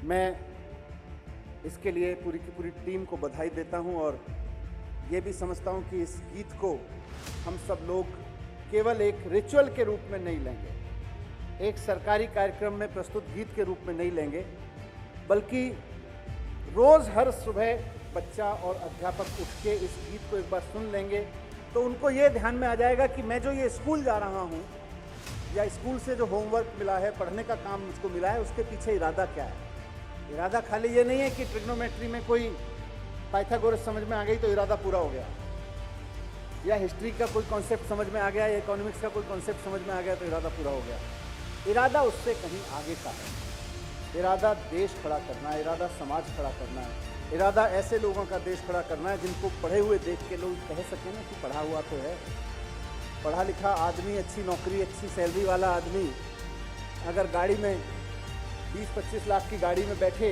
मैं इसके लिए पूरी की पूरी टीम को बधाई देता हूं और ये भी समझता हूं कि इस गीत को हम सब लोग केवल एक रिचुअल के रूप में नहीं लेंगे, एक सरकारी कार्यक्रम में प्रस्तुत गीत के रूप में नहीं लेंगे, बल्कि रोज़ हर सुबह बच्चा और अध्यापक उठ के इस गीत को एक बार सुन लेंगे तो उनको ये ध्यान में आ जाएगा कि मैं जो ये स्कूल जा रहा हूँ या स्कूल से जो होमवर्क मिला है, पढ़ने का काम मुझको मिला है, उसके पीछे इरादा क्या है। इरादा खाली ये नहीं है कि ट्रिग्नोमेट्री में कोई पाइथागोरस समझ में आ गई तो इरादा पूरा हो गया, या हिस्ट्री का कोई कॉन्सेप्ट समझ में आ गया, या इकोनॉमिक्स का कोई कॉन्सेप्ट समझ में आ गया तो इरादा पूरा हो गया। इरादा उससे कहीं आगे का है। इरादा देश खड़ा करना है, इरादा समाज खड़ा करना है, इरादा ऐसे लोगों का देश खड़ा करना है जिनको पढ़े हुए देख के लोग कह सकें ना कि पढ़ा हुआ तो है। पढ़ा लिखा आदमी, अच्छी नौकरी, अच्छी सैलरी वाला आदमी अगर गाड़ी में 20-25 लाख की गाड़ी में बैठे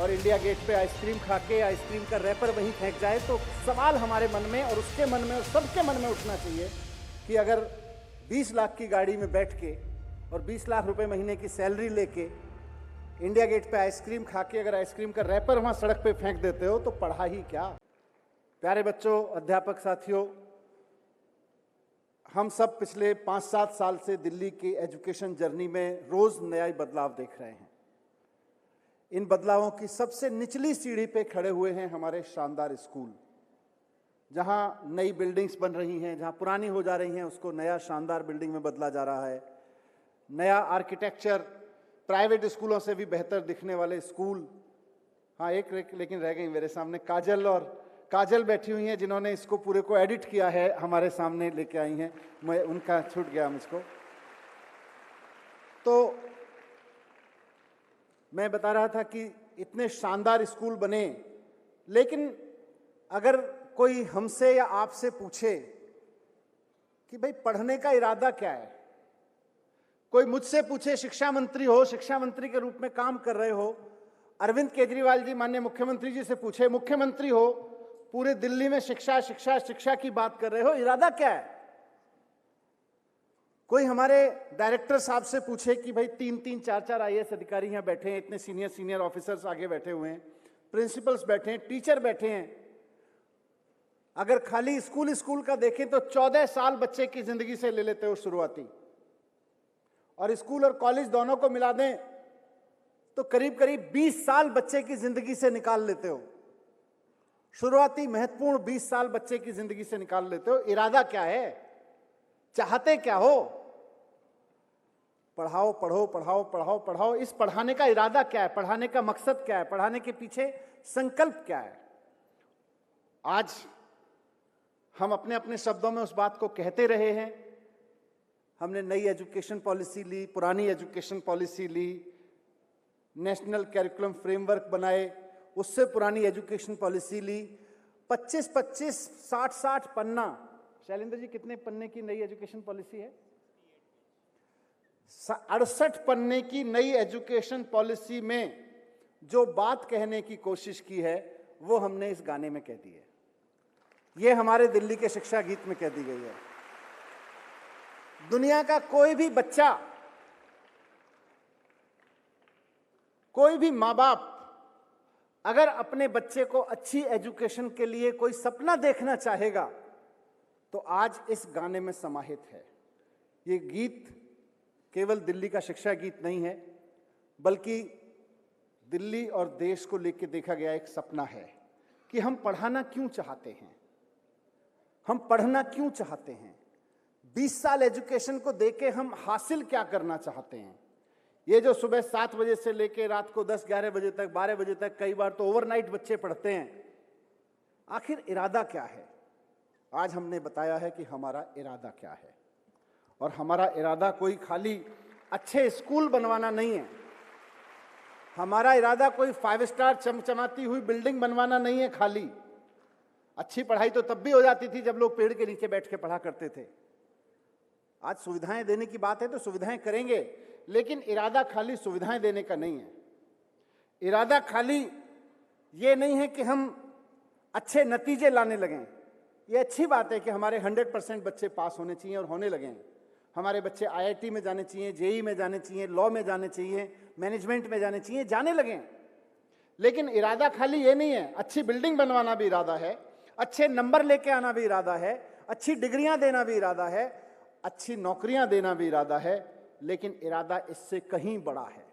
और इंडिया गेट पे आइसक्रीम खा के आइसक्रीम का रैपर वहीं फेंक जाए तो सवाल हमारे मन में और उसके मन में और सबके मन में उठना चाहिए कि अगर 20 लाख की गाड़ी में बैठ के और 20 लाख रुपए महीने की सैलरी लेके इंडिया गेट पे आइसक्रीम खा के अगर आइसक्रीम का रैपर वहाँ सड़क पे फेंक देते हो तो पढ़ा ही क्या। प्यारे बच्चों, अध्यापक साथियों, हम सब पिछले 5-7 साल से दिल्ली की एजुकेशन जर्नी में रोज नया बदलाव देख रहे हैं। इन बदलावों की सबसे निचली सीढ़ी पे खड़े हुए हैं हमारे शानदार स्कूल, जहां नई बिल्डिंग्स बन रही हैं, जहां पुरानी हो जा रही हैं उसको नया शानदार बिल्डिंग में बदला जा रहा है। नया आर्किटेक्चर, प्राइवेट स्कूलों से भी बेहतर दिखने वाले स्कूल। हाँ, एक लेकिन रह गई मेरे सामने, काजल बैठी हुई हैं जिन्होंने इसको पूरे को एडिट किया है, हमारे सामने लेके आई हैं, मैं उनका छूट गया मुझको। तो मैं बता रहा था कि इतने शानदार स्कूल बने, लेकिन अगर कोई हमसे या आपसे पूछे कि भाई पढ़ने का इरादा क्या है, कोई मुझसे पूछे, शिक्षा मंत्री हो, शिक्षा मंत्री के रूप में काम कर रहे हो, अरविंद केजरीवाल जी माननीय मुख्यमंत्री जी से पूछे, मुख्यमंत्री हो, पूरे दिल्ली में शिक्षा शिक्षा शिक्षा की बात कर रहे हो, इरादा क्या है। कोई हमारे डायरेक्टर साहब से पूछे कि भाई 3-3, 4-4 IAS अधिकारी यहां बैठे हैं, इतने सीनियर ऑफिसर्स आगे बैठे हुए हैं, प्रिंसिपल्स बैठे हैं, टीचर बैठे हैं, अगर खाली स्कूल का देखें तो 14 साल बच्चे की जिंदगी से ले लेते हो शुरुआती, और स्कूल और कॉलेज दोनों को मिला दें तो करीब 20 साल बच्चे की जिंदगी से निकाल लेते हो। शुरुआती महत्वपूर्ण 20 साल बच्चे की जिंदगी से निकाल लेते हो। इरादा क्या है, चाहते क्या हो। पढ़ाओ पढ़ो पढ़ाओ पढ़ाओ पढ़ाओ, इस पढ़ाने का इरादा क्या है, पढ़ाने का मकसद क्या है, पढ़ाने के पीछे संकल्प क्या है। आज हम अपने अपने शब्दों में उस बात को कहते रहे हैं। हमने नई एजुकेशन पॉलिसी ली, पुरानी एजुकेशन पॉलिसी ली, नेशनल करिकुलम फ्रेमवर्क बनाए, उससे पुरानी एजुकेशन पॉलिसी ली, 25-25, 60-60 पन्ना। शैलेंद्र जी, कितने पन्ने की नई एजुकेशन पॉलिसी है? 68 पन्ने की नई एजुकेशन पॉलिसी में जो बात कहने की कोशिश की है वो हमने इस गाने में कह दी है। ये हमारे दिल्ली के शिक्षा गीत में कह दी गई है। दुनिया का कोई भी बच्चा, कोई भी माँ बाप अगर अपने बच्चे को अच्छी एजुकेशन के लिए कोई सपना देखना चाहेगा तो आज इस गाने में समाहित है। ये गीत केवल दिल्ली का शिक्षा गीत नहीं है, बल्कि दिल्ली और देश को लेकर देखा गया एक सपना है कि हम पढ़ाना क्यों चाहते हैं, हम पढ़ना क्यों चाहते हैं, 20 साल एजुकेशन को देके हम हासिल क्या करना चाहते हैं। ये जो सुबह 7 बजे से लेके रात को 10-11 बजे तक, 12 बजे तक, कई बार तो ओवरनाइट बच्चे पढ़ते हैं, आखिर इरादा क्या है। आज हमने बताया है कि हमारा इरादा क्या है, और हमारा इरादा कोई खाली अच्छे स्कूल बनवाना नहीं है, हमारा इरादा कोई 5 स्टार चमचमाती हुई बिल्डिंग बनवाना नहीं है। खाली अच्छी पढ़ाई तो तब भी हो जाती थी जब लोग पेड़ के नीचे बैठ के पढ़ा करते थे। आज सुविधाएं देने की बात है तो सुविधाएं करेंगे, लेकिन इरादा खाली सुविधाएं देने का नहीं है। इरादा खाली ये नहीं है कि हम अच्छे नतीजे लाने लगें। ये अच्छी बात है कि हमारे 100% बच्चे पास होने चाहिए और होने लगे हैं। हमारे बच्चे आईआईटी में जाने चाहिए, जेईई में जाने चाहिए, लॉ में जाने चाहिए, मैनेजमेंट में जाने चाहिए, जाने लगे हैं। लेकिन इरादा खाली ये नहीं है, अच्छी बिल्डिंग बनवाना भी इरादा है, अच्छे नंबर लेके आना भी इरादा है, अच्छी डिग्रियां देना भी इरादा है, अच्छी नौकरियां देना भी इरादा है। लेकिन इरादा इससे कहीं बड़ा है,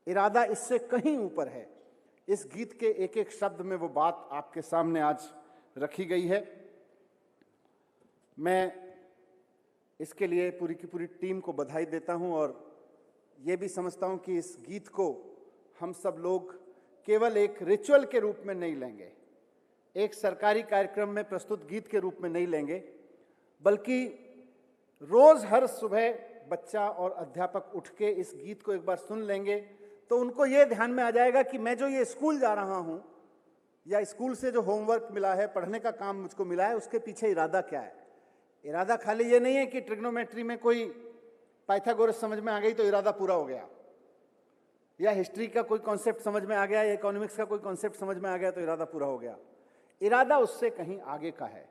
इरादा इससे कहीं ऊपर है। इस गीत के एक एक शब्द में वो बात आपके सामने आज रखी गई है। मैं इसके लिए पूरी की पूरी टीम को बधाई देता हूं और ये भी समझता हूं कि इस गीत को हम सब लोग केवल एक रिचुअल के रूप में नहीं लेंगे, एक सरकारी कार्यक्रम में प्रस्तुत गीत के रूप में नहीं लेंगे, बल्कि रोज हर सुबह बच्चा और अध्यापक उठ के इस गीत को एक बार सुन लेंगे तो उनको ये ध्यान में आ जाएगा कि मैं जो ये स्कूल जा रहा हूं या स्कूल से जो होमवर्क मिला है, पढ़ने का काम मुझको मिला है, उसके पीछे इरादा क्या है। इरादा खाली ये नहीं है कि ट्रिग्नोमेट्री में कोई पाइथागोरस समझ में आ गई तो इरादा पूरा हो गया, या हिस्ट्री का कोई कॉन्सेप्ट समझ में आ गया, या इकोनॉमिक्स का कोई कॉन्सेप्ट समझ में आ गया तो इरादा पूरा हो गया। इरादा उससे कहीं आगे का है।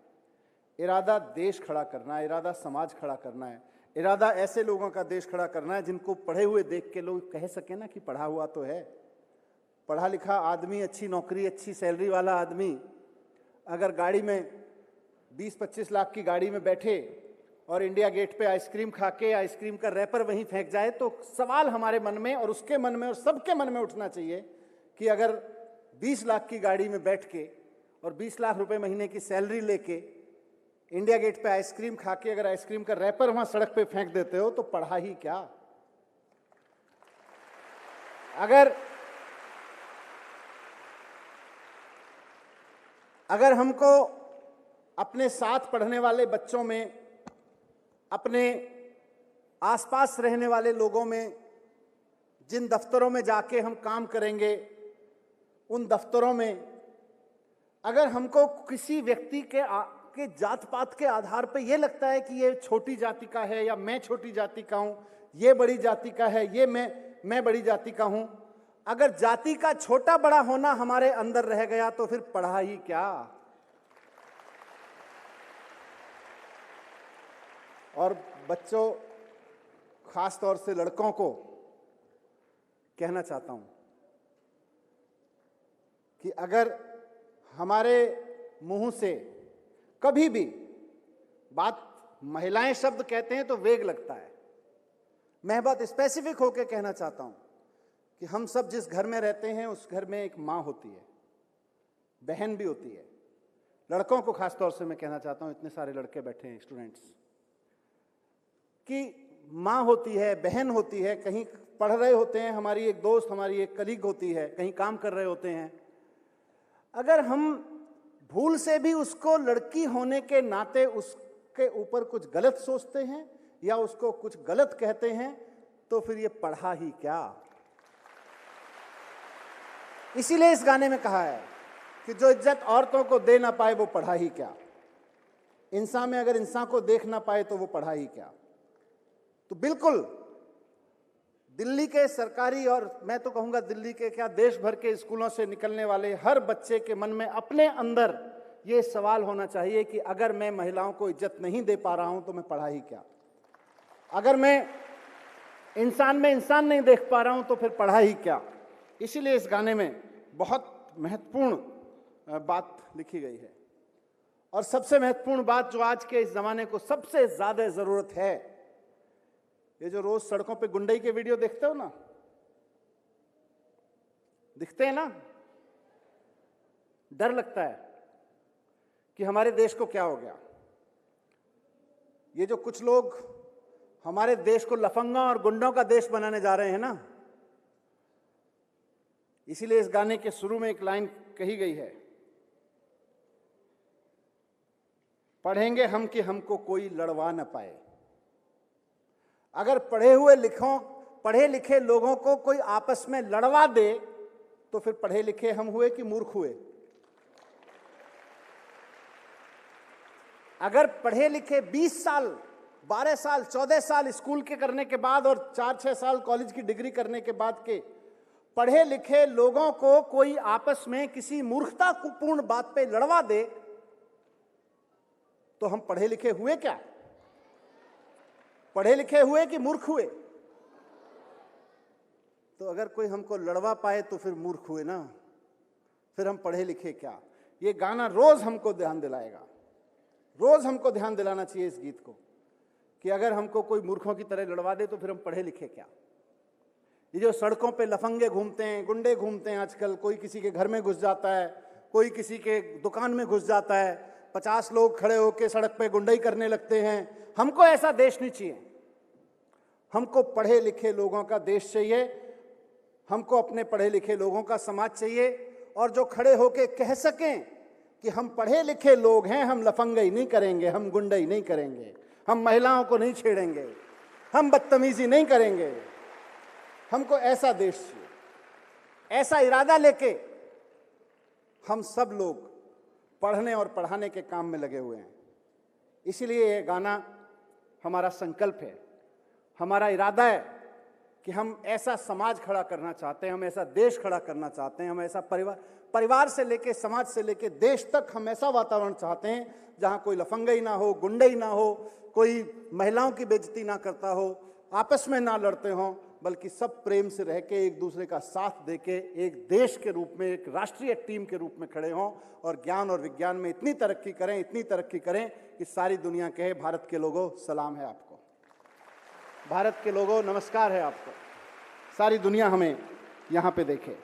इरादा देश खड़ा करना है, इरादा समाज खड़ा करना है, इरादा ऐसे लोगों का देश खड़ा करना है जिनको पढ़े हुए देख के लोग कह सके ना कि पढ़ा हुआ तो है। पढ़ा लिखा आदमी, अच्छी नौकरी, अच्छी सैलरी वाला आदमी अगर गाड़ी में 20-25 लाख की गाड़ी में बैठे और इंडिया गेट पे आइसक्रीम खा के आइसक्रीम का रैपर वहीं फेंक जाए तो सवाल हमारे मन में और उसके मन में और सबके मन में उठना चाहिए कि अगर 20 लाख की गाड़ी में बैठ के और 20 लाख रुपए महीने की सैलरी लेके इंडिया गेट पे आइसक्रीम खा के अगर आइसक्रीम का रैपर वहां सड़क पे फेंक देते हो तो पढ़ा ही क्या। अगर हमको अपने साथ पढ़ने वाले बच्चों में, अपने आसपास रहने वाले लोगों में, जिन दफ्तरों में जाके हम काम करेंगे उन दफ्तरों में अगर हमको किसी व्यक्ति के जात पात के आधार पे ये लगता है कि ये छोटी जाति का है या मैं छोटी जाति का हूं, ये बड़ी जाति का है, ये मैं बड़ी जाति का हूं, अगर जाति का छोटा बड़ा होना हमारे अंदर रह गया तो फिर पढ़ा ही क्या। और बच्चों, खास तौर से लड़कों को कहना चाहता हूं कि अगर हमारे मुंह से कभी भी बात महिलाएं शब्द कहते हैं तो वेग लगता है, मैं बात स्पेसिफिक होकर कहना चाहता हूं कि हम सब जिस घर में रहते हैं उस घर में एक मां होती है, बहन भी होती है। लड़कों को खास तौर से मैं कहना चाहता हूं, इतने सारे लड़के बैठे हैं स्टूडेंट्स, कि मां होती है, बहन होती है, कहीं पढ़ रहे होते हैं, हमारी एक दोस्त, हमारी एक कलीग होती है, कहीं काम कर रहे होते हैं। अगर हम भूल से भी उसको लड़की होने के नाते उसके ऊपर कुछ गलत सोचते हैं या उसको कुछ गलत कहते हैं तो फिर ये पढ़ा ही क्या। इसीलिए इस गाने में कहा है कि जो इज्जत औरतों को दे ना पाए वो पढ़ा ही क्या। इंसान में अगर इंसान को देख ना पाए तो वो पढ़ा ही क्या। तो बिल्कुल दिल्ली के सरकारी और मैं तो कहूंगा दिल्ली के क्या देश भर के स्कूलों से निकलने वाले हर बच्चे के मन में अपने अंदर ये सवाल होना चाहिए कि अगर मैं महिलाओं को इज्जत नहीं दे पा रहा हूं तो मैं पढ़ा ही क्या। अगर मैं इंसान में इंसान नहीं देख पा रहा हूं तो फिर पढ़ा ही क्या। इसीलिए इस गाने में बहुत महत्वपूर्ण बात लिखी गई है। और सबसे महत्वपूर्ण बात जो आज के इस जमाने को सबसे ज्यादा जरूरत है, ये जो रोज सड़कों पे गुंडई के वीडियो देखते हो ना, दिखते हैं ना, डर लगता है कि हमारे देश को क्या हो गया। ये जो कुछ लोग हमारे देश को लफंगा और गुंडों का देश बनाने जा रहे हैं ना, इसीलिए इस गाने के शुरू में एक लाइन कही गई है, पढ़ेंगे हम कि हमको कोई लड़वा न पाए। अगर पढ़े लिखे लोगों को कोई आपस में लड़वा दे तो फिर पढ़े लिखे हम हुए कि मूर्ख हुए। अगर पढ़े लिखे 20 साल, 12 साल, 14 साल स्कूल के करने के बाद और 4-6 साल कॉलेज की डिग्री करने के बाद के पढ़े लिखे लोगों को कोई आपस में किसी मूर्खतापूर्ण बात पे लड़वा दे तो हम पढ़े लिखे हुए क्या। पढ़े लिखे हुए कि मूर्ख हुए? तो अगर कोई हमको लड़वा पाए तो फिर मूर्ख हुए ना, फिर हम पढ़े लिखे क्या? ये गाना रोज हमको ध्यान दिलाएगा, रोज हमको ध्यान दिलाना चाहिए इस गीत को कि अगर हमको कोई मूर्खों की तरह लड़वा दे तो फिर हम पढ़े लिखे क्या? ये जो सड़कों पे लफंगे घूमते हैं, गुंडे घूमते हैं आजकल, कोई किसी के घर में घुस जाता है, कोई किसी के दुकान में घुस जाता है, 50 लोग खड़े होकर सड़क पे गुंडाई करने लगते हैं। हमको ऐसा देश नहीं चाहिए। हमको पढ़े लिखे लोगों का देश चाहिए, हमको अपने पढ़े लिखे लोगों का समाज चाहिए, और जो खड़े होके कह सकें कि हम पढ़े लिखे लोग हैं, हम लफंगाई नहीं करेंगे, हम गुंडाई नहीं करेंगे, हम महिलाओं को नहीं छेड़ेंगे, हम बदतमीजी नहीं करेंगे। हमको ऐसा देश चाहिए। ऐसा इरादा लेके हम सब लोग पढ़ने और पढ़ाने के काम में लगे हुए हैं। इसीलिए ये गाना हमारा संकल्प है, हमारा इरादा है कि हम ऐसा समाज खड़ा करना चाहते हैं, हम ऐसा देश खड़ा करना चाहते हैं, हम ऐसा परिवार से लेके समाज से लेके देश तक हम ऐसा वातावरण चाहते हैं जहां कोई लफंगाई ना हो, गुंडाई ना हो, कोई महिलाओं की बेइज्जती ना करता हो, आपस में ना लड़ते हों, बल्कि सब प्रेम से रह के एक दूसरे का साथ देके एक देश के रूप में, एक राष्ट्रीय टीम के रूप में खड़े हों और ज्ञान और विज्ञान में इतनी तरक्की करें, इतनी तरक्की करें कि सारी दुनिया कहे भारत के लोगों सलाम है आपको, भारत के लोगों नमस्कार है आपको, सारी दुनिया हमें यहाँ पे देखे।